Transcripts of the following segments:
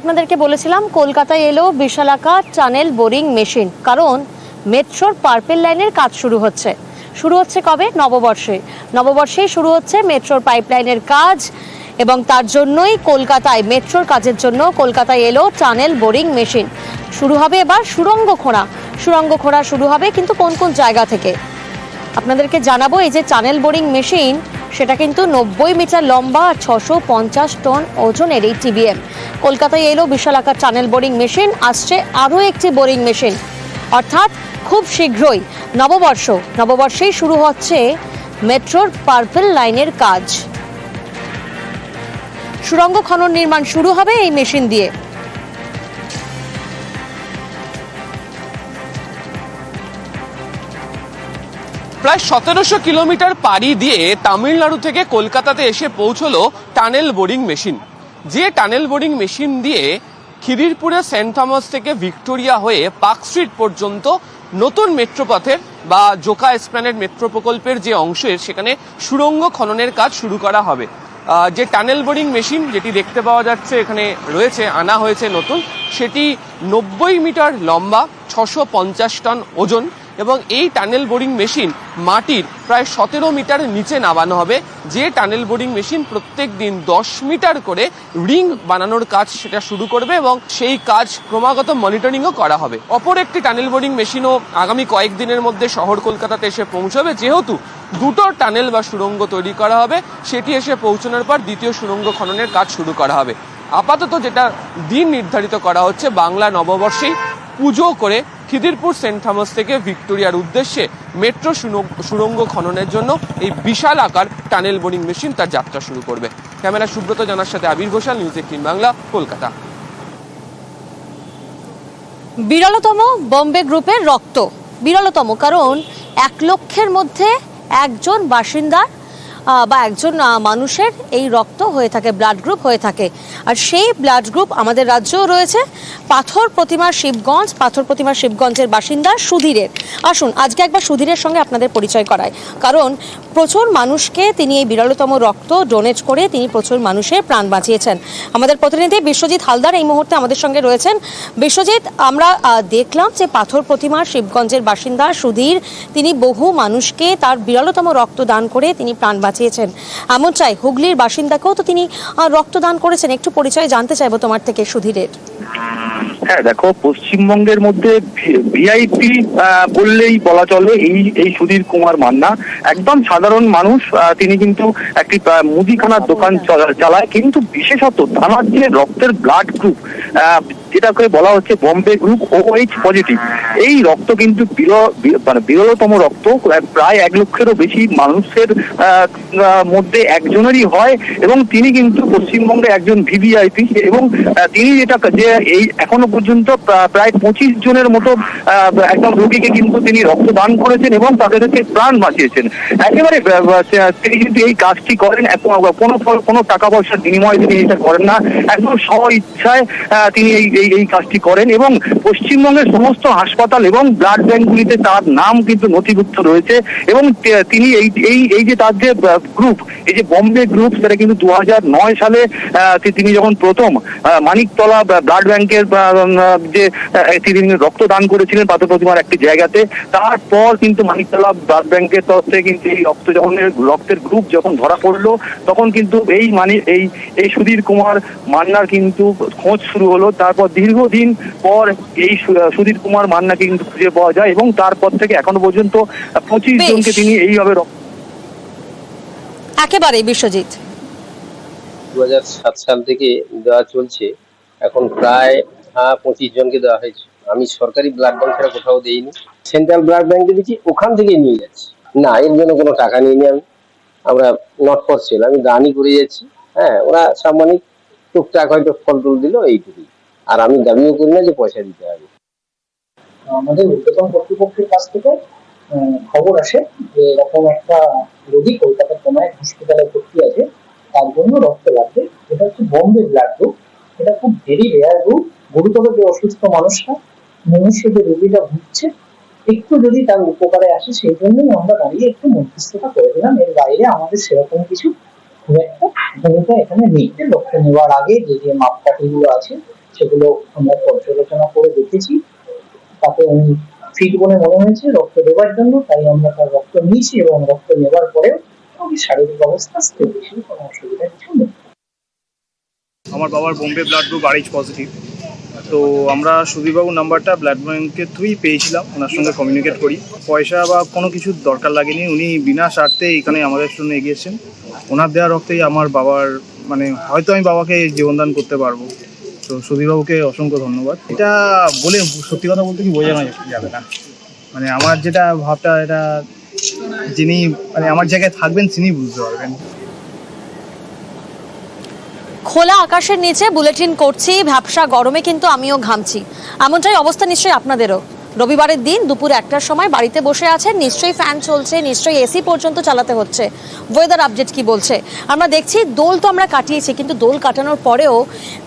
আপনাদেরকে বলেছিলাম কলকাতায় এলো বিশালাকার টানেল বোরিং মেশিন, কারণ মেট্রোর পার্পেল লাইনের কাজ শুরু হচ্ছে কবে? নববর্ষেই শুরু হচ্ছে মেট্রোর পাইপলাইনের কাজ, এবং তার জন্যই কলকাতায় মেট্রোর কাজের জন্য কলকাতায় এলো টানেল বোরিং মেশিন। শুরু হবে এবার সুড়ঙ্গ খোঁড়া শুরু হবে, কিন্তু কোন কোন জায়গা থেকে আপনাদেরকে জানাবো। এই যে টানেল বোরিং মেশিন, সেটা কিন্তু 90 মিটার লম্বা আর 650 টন ওজনের এই টিবিএম। কলকাতায় এলো বিশালাকার টানেল বোরিং মেশিন, আসছে আরও একটি বোরিং মেশিন, অর্থাৎ খুব শীঘ্রই নববর্ষেই শুরু হচ্ছে মেট্রোর পার্পল লাইনের কাজ। সুড়ঙ্গ খনন নির্মাণ শুরু হবে এই মেশিন দিয়ে। প্রায় 1700 কিলোমিটার পাড়ি দিয়ে তামিলনাড়ু থেকে কলকাতাতে এসে পৌঁছলো টানেল বোরিং মেশিন। যে টানেল বোরিং মেশিন দিয়ে খিদিরপুরে সেন্ট থমাস থেকে ভিক্টোরিয়া হয়ে পার্ক স্ট্রিট পর্যন্ত নতুন মেট্রোপথের বা জোকা এসপ্ল্যানেড মেট্রো প্রকল্পের যে অংশের সেখানে সুড়ঙ্গ খননের কাজ শুরু করা হবে। যে টানেল বোরিং মেশিন যেটি দেখতে পাওয়া যাচ্ছে এখানে রয়েছে, আনা হয়েছে নতুন, সেটি 90 মিটার লম্বা, 650 টন ওজন, এবং এই টানেল বোরিং মেশিন মাটির প্রায় 17 মিটার নিচে নামানো হবে। যে টানেল বোরিং মেশিন প্রত্যেক দিন 10 মিটার করে রিং বানানোর কাজ সেটা শুরু করবে, এবং সেই কাজ ক্রমাগত মনিটরিংও করা হবে। অপর একটি টানেল বোরিং মেশিনও আগামী কয়েকদিনের মধ্যে শহর কলকাতাতে এসে পৌঁছবে। যেহেতু দুটো টানেল বা সুড়ঙ্গ তৈরি করা হবে, সেটি এসে পৌঁছানোর পর দ্বিতীয় সুড়ঙ্গ খননের কাজ শুরু করা হবে। আপাতত যেটা দিন নির্ধারিত করা হচ্ছে, বাংলা নববর্ষেই পুজো করে খিদিরপুর সেন্ট থমাস থেকে ভিক্টোরিয়ার উদ্দেশ্যে মেট্রো সুড়ঙ্গ খননের জন্য এই বিশাল আকার টানেল বোরিং মেশিন তার যাত্রা শুরু করবে। ক্যামেরা সুব্রত জানার সাথে আবির ঘোষাল, নিউজ 18 বাংলা, কলকাতা। বিরলতম বম্বে গ্রুপের রক্ত, বিরলতম কারণ 1 লক্ষের মধ্যে একজন বাসিন্দার বা একজন মানুষের এই রক্ত হয়ে থাকে, ব্লাড গ্রুপ হয়ে থাকে। আর সেই ব্লাড গ্রুপ আমাদের রাজ্যেও রয়েছে। পাথর প্রতিমার শিবগঞ্জের বাসিন্দা সুধীরের। আসুন আজকে একবার সুধীরের সঙ্গে আপনাদের পরিচয় করায়, কারণ প্রচুর মানুষকে তিনি এই বিরলতম রক্ত ডোনেট করে তিনি প্রচুর মানুষের প্রাণ বাঁচিয়েছেন। আমাদের প্রতিনিধি বিশ্বজিৎ হালদার এই মুহূর্তে আমাদের সঙ্গে রয়েছেন। বিশ্বজিৎ, আমরা দেখলাম যে পাথর প্রতিমার শিবগঞ্জের বাসিন্দা সুধীর, তিনি বহু মানুষকে তার বিরলতম রক্ত দান করে তিনি প্রাণ বাঁচিয়েছেন। এমন চাই হুগলির বাসিন্দাকেও তো তিনি রক্তদান করেছেন। একটু পরিচয় জানতে চাইবো তোমার থেকে সুধীরের। হ্যাঁ দেখো, পশ্চিমবঙ্গের মধ্যে ভিআইপি বললেই বলা চলে এই সুধীর কুমার মান্না। একদম সাধারণ মানুষ, তিনি কিন্তু একটি মুদিখানার দোকান চালায়, কিন্তু বিশেষত তার যে রক্তের ব্লাড গ্রুপ যেটাকে বলা হচ্ছে বম্বে গ্রুপ OH পজিটিভ, এই রক্ত কিন্তু বিরলতম রক্ত। প্রায় 1 লক্ষেরও বেশি মানুষের মধ্যে একজনেরই হয়, এবং তিনি কিন্তু পশ্চিমবঙ্গে একজন ভিভিআইপি, এবং তিনি এই এখনো পর্যন্ত প্রায় 25 জনের মতো একদম রোগীকে কিন্তু তিনি রক্তদান করেছেন এবং তাদেরকে প্রাণ বাঁচিয়েছেন। একেবারে তিনি কিন্তু এই কাজটি করেন, কোনো টাকা পয়সার বিনিময়ে তিনি এটা করেন না, একদম স্ব ইচ্ছায় তিনি এই কাজটি করেন। এবং পশ্চিমবঙ্গের সমস্ত হাসপাতাল এবং ব্লাড ব্যাংকগুলিতে তার নাম কিন্তু নথিভুক্ত রয়েছে, এবং তিনি এই যে তার যে গ্রুপ, এই যে বম্বে গ্রুপ, সেটা কিন্তু 2009 সালে তিনি যখন প্রথম মানিকতলা ব্লাড ব্যাংকের যে তিনি রক্তদান করেছিলেন পাথর প্রতিমার একটি জায়গাতে, তারপর কিন্তু মানিকতলা ব্লাড ব্যাংকের তরফ থেকে কিন্তু এই রক্তের গ্রুপ যখন ধরা পড়লো, তখন কিন্তু এই সুধীর কুমার মান্নার কিন্তু খোঁজ শুরু হলো। তারপর দীর্ঘদিন পর এই সুধীর কুমার মান্নাকে কিন্তু খুঁজে পাওয়া যায়, এবং তারপর থেকে এখনো পর্যন্ত 25 জনকে তিনি এইভাবে একেবারে। বিশ্বজিৎ, 2007 সাল থেকে দেওয়া চলছে, এখন প্রায় 25 জনকে দেওয়া হয়েছে। আমি সরকারি ব্লাড ব্যাংক ছাড়া কোথাও দেইনি, সেন্ট্রাল ব্লাড ব্যাংকে দিচ্ছি, ওখান থেকে নিয়ে যাচ্ছি। না, এর জন্য কোনো টাকা নিইনি আমরা নট ফর সেল, আমি দানই করে যাচ্ছি। হ্যাঁ, ওরা সাম্মানিক টুকটাক হয়তো ফল টুল দিল, এইটুকুই। আর আমি দাবিও করি না যে পয়সা দিতে হবে। আমাদের ঊর্ধ্বতন কর্তৃপক্ষের কাছ থেকে খবর আসে যে এরকম একটা রোগী কলকাতার কোনো এক হসপিটালে ভর্তি আছে, তার জন্য রক্ত লাগবে। এটা হচ্ছে বম্বে ব্লাড গ্রুপ। এটা খুব ভেরি রেয়ার গ্রুপ। গুরুতর যে অসুস্থ মানুষরা, মনুষ্য যে রোগীটা ভুগছে, একটু যদি তার উপকারে আসে, সেই জন্যই আমরা দাঁড়িয়ে একটু মধ্যস্থতা করে দিলাম। এর বাইরে আমাদের সেরকম কিছু খুব একটা ভূমিকা এখানে নেই। রক্ত নেওয়ার আগে যে যে মাপকাঠিগুলো আছে সেগুলো আমরা পর্যালোচনা করে দেখেছি, তাতে উনি ফিট বলে মনে হয়েছে রক্ত দেওয়ার জন্য, তাই আমরা তার রক্ত নিয়েছি এবং রক্ত নেওয়ার পরেও উনি শারীরিক অবস্থা স্থিতিশীল, কোনো অসুবিধা কিছু নেই। আমার বাবার Bombay blood group RH positive. তো আমরা সুধীরবাবুর নাম্বারটা ব্লাড ব্যাংকের থ্রুই পেয়েছিলাম, ওনার সঙ্গে কমিউনিকেট করি। পয়সা বা কোনো কিছু দরকার লাগেনি, উনি বিনা স্বার্থে এখানে আমাদের জন্য এগিয়েছেন। ওনার দেওয়া রক্তেই আমার বাবার হয়তো আমি বাবাকে জীবনদান করতে পারবো। তো সুধীরবাবুকে অসংখ্য ধন্যবাদ। এটা বলে সত্যি কথা বলতে কি বোঝানো যাবে না, আমার যেটা ভাবটা, এটা যিনি আমার জায়গায় থাকবেন তিনি বুঝতে পারবেন। খোলা আকাশের নিচে বুলেটিন করছি, ভ্যাপসা গরমে কিন্তু আমিও ঘামছি। এমনটাই অবস্থা নিশ্চয়ই আপনাদেরও। রবিবারের দিন দুপুর 1টার সময় বাড়িতে বসে আছেন, নিশ্চয়ই ফ্যান চলছে, নিশ্চয়ই এসি পর্যন্ত চালাতে হচ্ছে। ওয়েদার আপডেট কি বলছে আমরা দেখছি। দোল তো আমরা কাটিয়েছি, কিন্তু দোল কাটানোর পরেও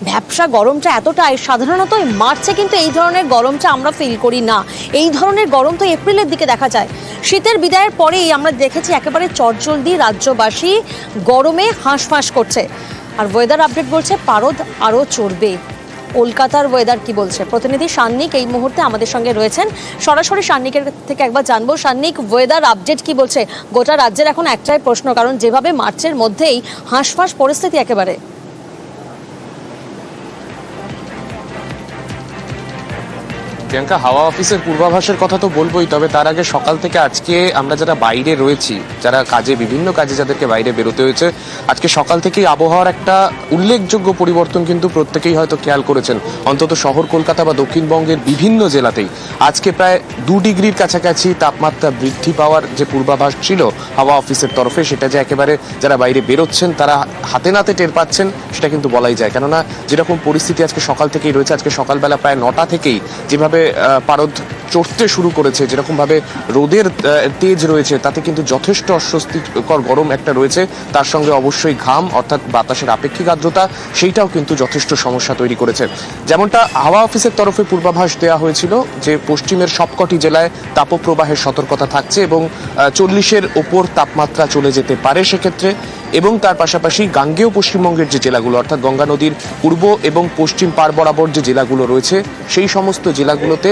ভ্যাপসা গরমটা এতটাই, সাধারণত মার্চে কিন্তু এই ধরনের গরমটা আমরা ফিল করি না। এই ধরনের গরম তো এপ্রিলের দিকে দেখা যায়। শীতের বিদায়ের পরেই আমরা দেখেছি একেবারে চটজলদি রাজ্যবাসী গরমে হাঁসফাঁস করছে। আর ওয়েদার আপডেট বলছে পারদ আরও চড়বে। কলকাতার ওয়েদার কি বলছে প্রতিনিধি সান্নিক এই মুহূর্তে আমাদের সঙ্গে রয়েছেন। সরাসরি সান্নিকের থেকে একবার জানবো। সান্নিক, ওয়েদার আপডেট কি বলছে? গোটা রাজ্যের এখন একটাই প্রশ্ন, কারণ যেভাবে মার্চের মধ্যেই হাঁসফাঁস পরিস্থিতি একেবারে। প্রিয়াঙ্কা, হাওয়া অফিসের পূর্বাভাসের কথা তো বলবোই, তবে তার আগে সকাল থেকে আজকে আমরা যারা বাইরে রয়েছি, যারা বিভিন্ন কাজে যাদেরকে বাইরে বেরোতে হয়েছে, আজকে সকাল থেকেই আবহাওয়ার একটা উল্লেখযোগ্য পরিবর্তন কিন্তু প্রত্যেকেই হয়তো খেয়াল করেছেন। অন্তত শহর কলকাতা বা দক্ষিণবঙ্গের বিভিন্ন জেলাতেই আজকে প্রায় 2 ডিগ্রির কাছাকাছি তাপমাত্রা বৃদ্ধি পাওয়ার যে পূর্বাভাস ছিল হাওয়া অফিসের তরফে, সেটা যে একেবারে যারা বাইরে বেরোচ্ছেন তারা হাতে নাতে টের পাচ্ছেন সেটা কিন্তু বলাই যায়। কেননা যেরকম পরিস্থিতি আজকে সকাল থেকেই রয়েছে, আজকে সকালবেলা প্রায় 9টা থেকেই যেভাবে পারদ চড়তে শুরু করেছে, যেরকম ভাবে রোদের তেজ রয়েছে, তাতে কিন্তু যথেষ্ট অস্বস্তিকর গরম একটা রয়েছে। তার সঙ্গে অবশ্যই ঘাম অর্থাৎ বাতাসের আপেক্ষিক আর্দ্রতা, সেইটাও কিন্তু যথেষ্ট সমস্যা তৈরি করেছে। যেমনটা হাওয়া অফিসের তরফে পূর্বাভাস দেওয়া হয়েছিল যে পশ্চিমের সবকটি জেলায় তাপপ্রবাহের সতর্কতা থাকছে এবং 40-এর ওপর তাপমাত্রা চলে যেতে পারে সেক্ষেত্রে। এবং তার পাশাপাশি গাঙ্গেয় পশ্চিমবঙ্গের যে জেলাগুলো অর্থাৎ গঙ্গা নদীর পূর্ব এবং পশ্চিম পার বরাবর যে জেলাগুলো রয়েছে, সেই সমস্ত জেলাগুলোতে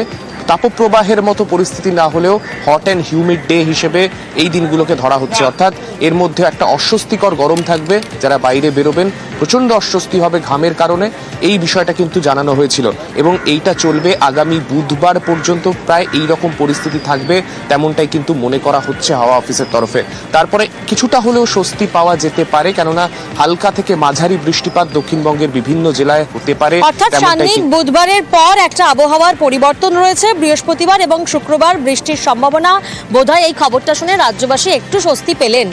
তাপপ্রবাহের মতো পরিস্থিতি না হলেও হট অ্যান্ড হিউমিড ডে হিসেবে এই দিনগুলোকে ধরা হচ্ছে। অর্থাৎ এর মধ্যে একটা অস্বস্তিকর গরম থাকবে, যারা বাইরে বেরোবেন প্রচণ্ড অস্বস্তি হবে ঘামের কারণে, এই বিষয়টা কিন্তু জানানো হয়েছিল। এবং এইটা চলবে আগামী বুধবার পর্যন্ত, প্রায় এই রকম পরিস্থিতি থাকবে তেমনটাই কিন্তু মনে করা হচ্ছে হাওয়া অফিসের তরফে। তারপরে কিছুটা হলেও স্বস্তি পাওয়া যেতে পারে, কেননা হালকা থেকে মাঝারি বৃষ্টিপাত দক্ষিণবঙ্গের বিভিন্ন জেলায় হতে পারে। অর্থাৎ সান্নিক, বুধবারের পর একটা আবহাওয়ার পরিবর্তন রয়েছে। বৃহস্পতিবার এবং শুক্রবার বৃষ্টির সম্ভাবনা। বোধহয় এই খবরটা শুনে রাজ্যবাসী একটু স্বস্তি পেলেন।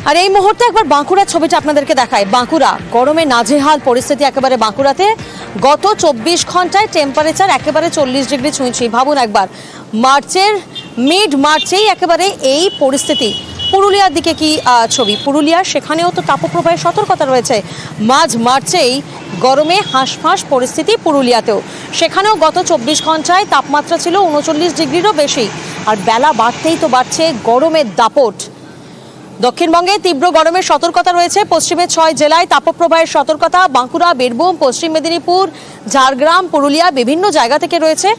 আর এই মুহূর্তে একবার বাঁকুড়ার ছবিটা আপনাদেরকে দেখায়। বাঁকুড়া গরমে নাজেহাল পরিস্থিতি একেবারে বাঁকুড়াতে। গত 24 ঘন্টায় টেম্পারেচার একেবারে 40 ডিগ্রি ছুঁই। ভাবুন একবার, মিড মার্চেই একেবারে এই পরিস্থিতি। পুরুলিয়ার দিকে কি ছবি? পুরুলিয়া, সেখানেও তো তাপপ্রবাহের সতর্কতা রয়েছে। মাঝ মার্চেই গরমে হাঁসফাঁস পরিস্থিতি পুরুলিয়াতেও। সেখানেও গত 24 ঘন্টায় তাপমাত্রা ছিল 39 ডিগ্রিরও বেশি। আর বেলা বাড়তেই তো বাড়ছে গরমের দাপট। দক্ষিণবঙ্গে তীব্র গরমের সতর্কতা রয়েছে। পশ্চিমের 6 জেলায় তাপপ্রবাহের সতর্কতা। বাঁকুড়া, বীরভূম, পশ্চিম মেদিনীপুর, ঝাড়গ্রাম, পুরুলিয়া বিভিন্ন জায়গা থেকে রয়েছে।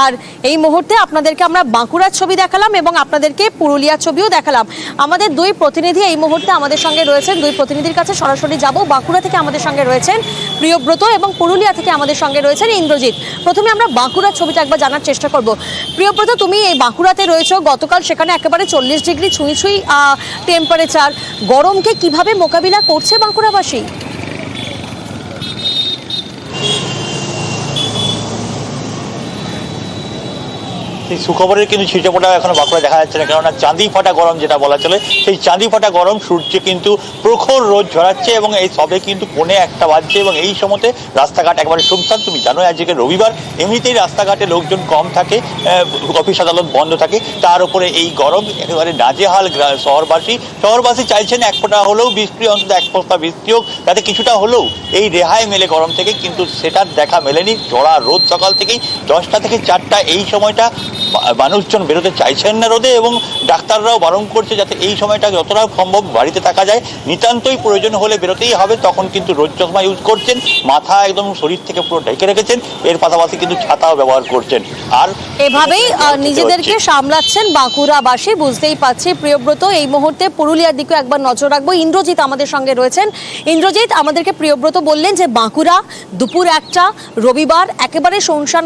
আর এই মুহূর্তে আপনাদেরকে আমরা বাঁকুড়ার ছবি দেখালাম এবং আপনাদেরকে পুরুলিয়ার ছবিও দেখালাম। আমাদের 2 প্রতিনিধি এই মুহূর্তে আমাদের সঙ্গে রয়েছেন। 2 প্রতিনিধির কাছে সরাসরি যাব। বাঁকুড়া থেকে আমাদের সঙ্গে রয়েছেন প্রিয়ব্রত এবং পুরুলিয়া থেকে আমাদের সঙ্গে রয়েছেন ইন্দ্রজিৎ। প্রথমে আমরা বাঁকুড়ার ছবিটা একবার জানার চেষ্টা করব। প্রিয়ব্রত, তুমি এই বাঁকুড়াতে রয়েছো, গতকাল সেখানে একেবারে 40 ডিগ্রি ছুঁই টেম্পারেচার। গরমকে কিভাবে মোকাবিলা করছে বাঁকুড়াবাসী? সেই সুখবরের কিন্তু ছিটেফোঁটা এখনো বাঁকুড়া দেখা যাচ্ছে না, কেননা চাঁদি ফাটা গরম যেটা বলা চলে, সেই চাঁদি ফাটা গরম সূর্যে কিন্তু প্রখর রোদ ঝরাচ্ছে এবং এই সবে কিন্তু 1:45 বাজছে এবং এই সময়তে রাস্তাঘাট একেবারে শুনশান। তুমি জানো আজকে রবিবার, এমনিতেই রাস্তাঘাটে লোকজন কম থাকে, অফিস আদালত বন্ধ থাকে, তার উপরে এই গরম একেবারে নাজেহাল শহরবাসী চাইছেন এক ফোঁটা হলেও বৃষ্টি, অন্তত এক ফোঁটা বৃষ্টি হোক, যাতে কিছুটা হলেও এই রেহাই মেলে গরম থেকে, কিন্তু সেটার দেখা মেলেনি। চড়া রোদ সকাল থেকেই 10টা থেকে 4টা এই সময়টা মানুষজন বেরোতে চাইছেন না রোদে, এবং ডাক্তাররাও বারণ করছে যাতে এই সময়টা যতটা সম্ভব বাড়িতে থাকা যায়, নিতান্তই প্রয়োজন হলে বেরোতেই হবে। তখন কিন্তু রোদ চশমা ইউজ করছেন, মাথা একদম শরীর থেকে পুরো ঢেকে রেখেছেন, এর পাশাপাশি কিন্তু ছাতাও ব্যবহার করছেন। আর এভাবেই নিজেদেরকে সামলাচ্ছেন বাঁকুড়াবাসী, বুঝতেই পারছি। প্রিয়ব্রত, এই মুহূর্তে পুরুলিয়ার দিকে একবার নজর রাখবো। ইন্দ্রজিৎ আমাদের সঙ্গে রয়েছেন। ইন্দ্রজিৎ, আমাদেরকে প্রিয়ব্রত বললেন যে বাঁকুড়া দুপুর 1টা রবিবার, একেবারে শুনশান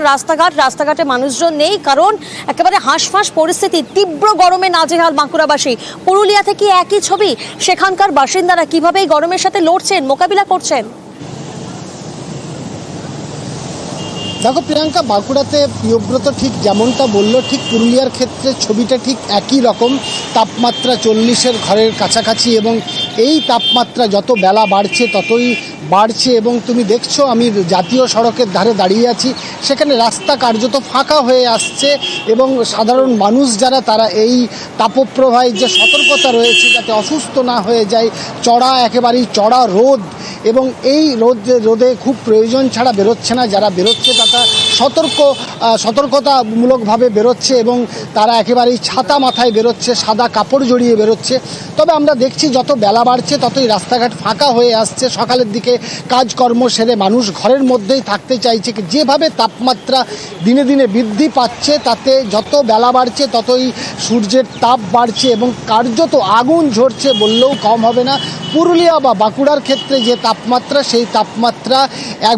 রাস্তাঘাটে মানুষজন নেই, কারণ একেবারে হাঁসফাঁস পরিস্থিতি, তীব্র গরমে নাজেহাল বাঁকুড়াবাসী। পুরুলিয়া থেকে একই ছবি, সেখানকার বাসিন্দারা কিভাবে এই গরমের সাথে লড়ছেন, মোকাবিলা করছেন। দেখো প্রিয়াঙ্কা, বাঁকুড়াতে প্রিয়ব্রত ঠিক যেমনটা বললো, ঠিক পুরুলিয়ার ক্ষেত্রে ছবিটা ঠিক একই রকম। তাপমাত্রা 40-এর ঘরের কাছাকাছি, এবং এই তাপমাত্রা যত বেলা বাড়ছে ততই বাড়ছে। এবং তুমি দেখছো, আমি জাতীয় সড়কের ধারে দাঁড়িয়ে আছি, সেখানে রাস্তা কার্যত ফাঁকা হয়ে আসছে, এবং সাধারণ মানুষ যারা, তারা এই তাপপ্রবাহের যে সতর্কতা রয়েছে যাতে অসুস্থ না হয়ে যায়, একেবারেই চড়া রোদ, এবং এই রোদে খুব প্রয়োজন ছাড়া বেরোচ্ছে না। যারা বেরোচ্ছে তারা সতর্কতামূলকভাবে বেরোচ্ছে, এবং তারা একেবারেই ছাতা মাথায় বেরোচ্ছে, সাদা কাপড় জড়িয়ে বেরোচ্ছে। তবে আমরা দেখছি যত বেলা বাড়ছে ততই রাস্তাঘাট ফাঁকা হয়ে আসছে। সকালের দিকে কাজকর্ম সেরে মানুষ ঘরের মধ্যেই থাকতে চাইছে। যেভাবে তাপমাত্রা দিনে দিনে বৃদ্ধি পাচ্ছে, তাতে যত বেলা বাড়ছে ততই সূর্যের তাপ বাড়ছে, এবং কার্যত আগুন ঝরছে বললেও কম হবে না। পুরুলিয়া বা বাঁকুড়ার ক্ষেত্রে যে তাপমাত্রা, সেই তাপমাত্রা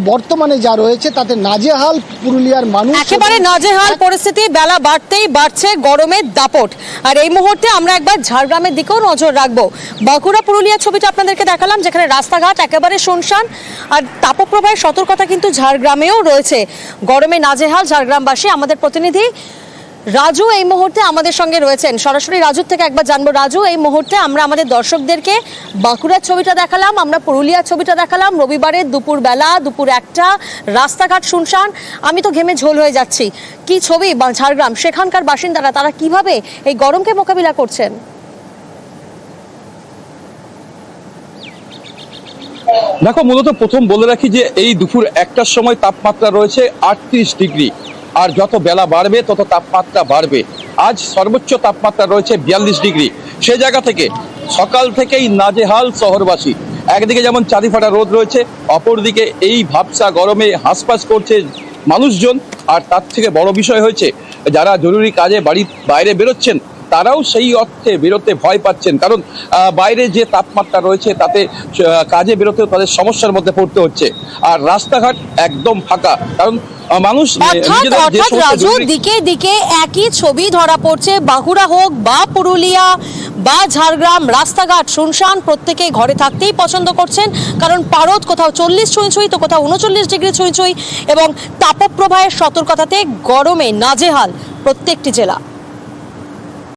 বর্তমানে যা রয়েছে তাতে নাজেহাল পুরুলিয়ার মানুষ, একেবারে নাজেহাল পরিস্থিতি। বেলা বাড়তেই বাড়ছে গরমের দাপট। আর এই মুহূর্তে আমরা একবার ঝাড়গ্রামের দিকেও নজর রাখবো। বাঁকুড়া পুরুলিয়া ছবিটা আপনাদেরকে দেখালাম, যেখানে রাস্তাঘাট একেবারে শুনশান, আর তাপপ্রবাহের সতর্কতা কিন্তু ঝাড়গ্রামেও রয়েছে। গরমে নাজেহাল ঝাড়গ্রামবাসী। আমাদের প্রতিনিধি রাজু এই মুহূর্তে আমাদের সঙ্গে রয়েছেন, সরাসরি রাজুর থেকে একবার জানবো। রাজু, এই মুহূর্তে আমরা আমাদের দর্শকদেরকে বাঁকুড়ার ছবিটা দেখালাম, আমরা পুরুলিয়ার ছবিটা দেখালাম, রবিবারের দুপুরবেলা, দুপুর 1টা, রাস্তাঘাট শুনশান, আমি তো ঘেমে ঝোল হয়ে যাচ্ছি। কি ছবি ঝাড়গ্রাম, সেখানকার বাসিন্দারা তারা কিভাবে এই গরমকে মোকাবিলা করছেন? দেখো, মূলত প্রথম বলে রাখি যে এই দুপুর 1টার সময় তাপমাত্রা রয়েছে 38 ডিগ্রি, আর যত বেলা বাড়বে তত তাপমাত্রা বাড়বে। আজ সর্বোচ্চ তাপমাত্রা রয়েছে 42 ডিগ্রি। সে জায়গা থেকে সকাল থেকেই নাজেহাল শহরবাসী। একদিকে যেমন চাঁদিফাটা রোদ রয়েছে, অপরদিকে এই ভাবসা গরমে হাঁসফাঁস করছে মানুষজন। আর তার থেকে বড় বিষয় হয়েছে, যারা জরুরি কাজে বাড়ির বাইরে বেরোচ্ছেন তারাও সেই অর্থে বেরোতে ভয় পাচ্ছেন, কারণ বাইরে যে তাপমাত্রা রয়েছে তাতে কাজে বেরোতেও তাদের সমস্যার মধ্যে পড়তে হচ্ছে। আর রাস্তাঘাট একদম ফাঁকা, কারণ মানুষ রাজু, দিকে দিকে একই ছবি ধরা পড়ছে। বাঁকুড়া হোক বা পুরুলিয়া বা ঝাড়গ্রাম, রাস্তাঘাট শুনশান, প্রত্যেকে ঘরে থাকতেই পছন্দ করছেন, কারণ পারদ কোথাও 40 ছুঁই তো কোথাও 39 ডিগ্রি ছুঁই, এবং তাপপ্রবাহের সতর্কতাতে গরমে নাজেহাল প্রত্যেকটি জেলা।